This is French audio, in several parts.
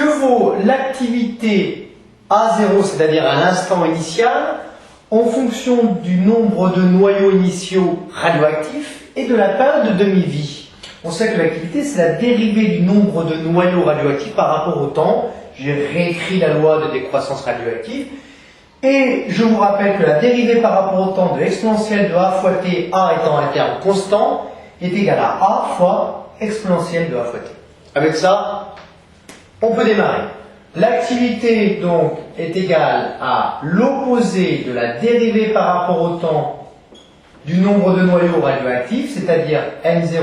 que vaut l'activité A0, c'est-à-dire à l'instant initial, en fonction du nombre de noyaux initiaux radioactifs et de la période de demi-vie. On sait que l'activité, c'est la dérivée du nombre de noyaux radioactifs par rapport au temps. J'ai réécrit la loi de décroissance radioactive. Et je vous rappelle que la dérivée par rapport au temps de l'exponentielle de A fois T, A étant un terme constant, est égale à A fois exponentielle de A fois T. Avec ça, on peut démarrer. L'activité donc est égale à l'opposé de la dérivée par rapport au temps du nombre de noyaux radioactifs, c'est-à-dire N0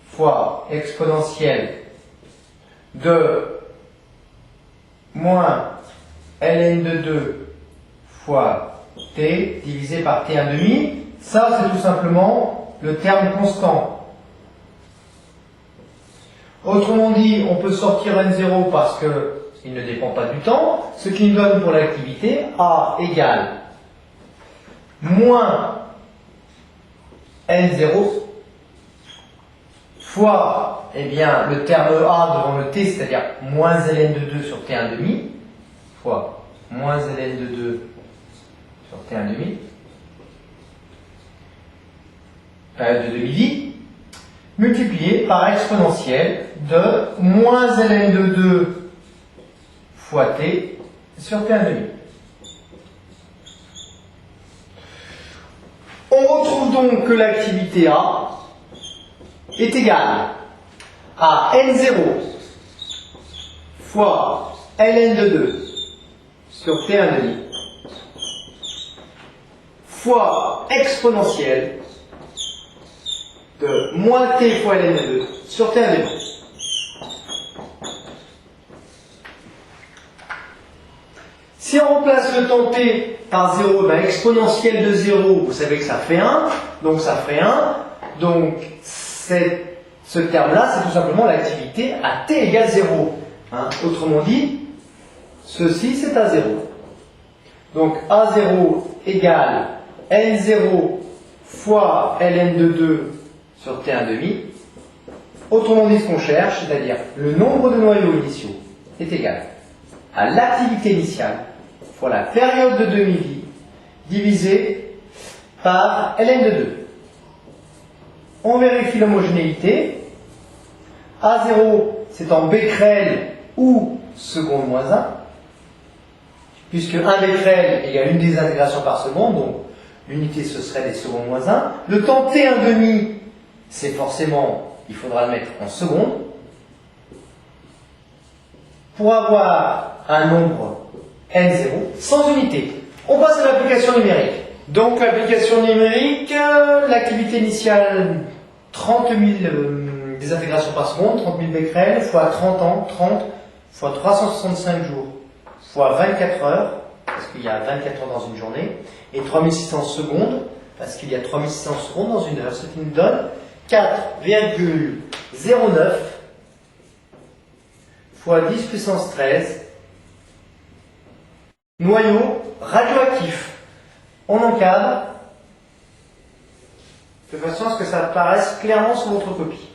fois exponentielle de moins ln de 2 fois t divisé par t1 demi. Ça, c'est tout simplement le terme constant. Autrement dit, on peut sortir n0 parce qu'il ne dépend pas du temps, ce qui nous donne pour l'activité A égale moins n0 fois le terme A devant le t, c'est-à-dire moins ln de 2 sur t1 demi, fois moins ln de 2 sur t1 demi, période de demi-vie, multiplié par exponentielle de moins ln de 2 fois t sur t1 demi. On retrouve donc que l'activité A est égale à N0 fois ln de 2 sur t1 demi fois exponentielle de moins t fois ln de 2 sur t1 demi. Si on remplace le temps t par 0, exponentielle de 0, vous savez que ça fait 1, donc ça fait 1. Donc ce terme-là, c'est tout simplement l'activité à t égale 0. Autrement dit, ceci c'est à 0. Donc A0 égale N0 fois ln de 2 sur t1 demi. Autrement dit, ce qu'on cherche, c'est-à-dire le nombre de noyaux initiaux, est égal à l'activité initiale fois la période de demi-vie divisé par ln de 2. On vérifie l'homogénéité. A0, c'est en becquerel ou seconde moins 1, puisque 1 becquerel égale une désintégration par seconde, donc l'unité ce serait des secondes moins 1. Le temps t1 demi, c'est forcément, il faudra le mettre en secondes, pour avoir un nombre n0 sans unité. On passe à l'application numérique. Donc l'application numérique, l'activité initiale 30 000 désintégrations par seconde, 30 000 becquerels, fois 30 ans, 30 fois 365 jours, fois 24 heures, parce qu'il y a 24 heures dans une journée, et 3600 secondes, parce qu'il y a 3600 secondes dans une heure, ce qui nous donne 4,09 fois 10 puissance 13 noyaux radioactifs. On encadre de façon à ce que ça apparaisse clairement sur votre copie.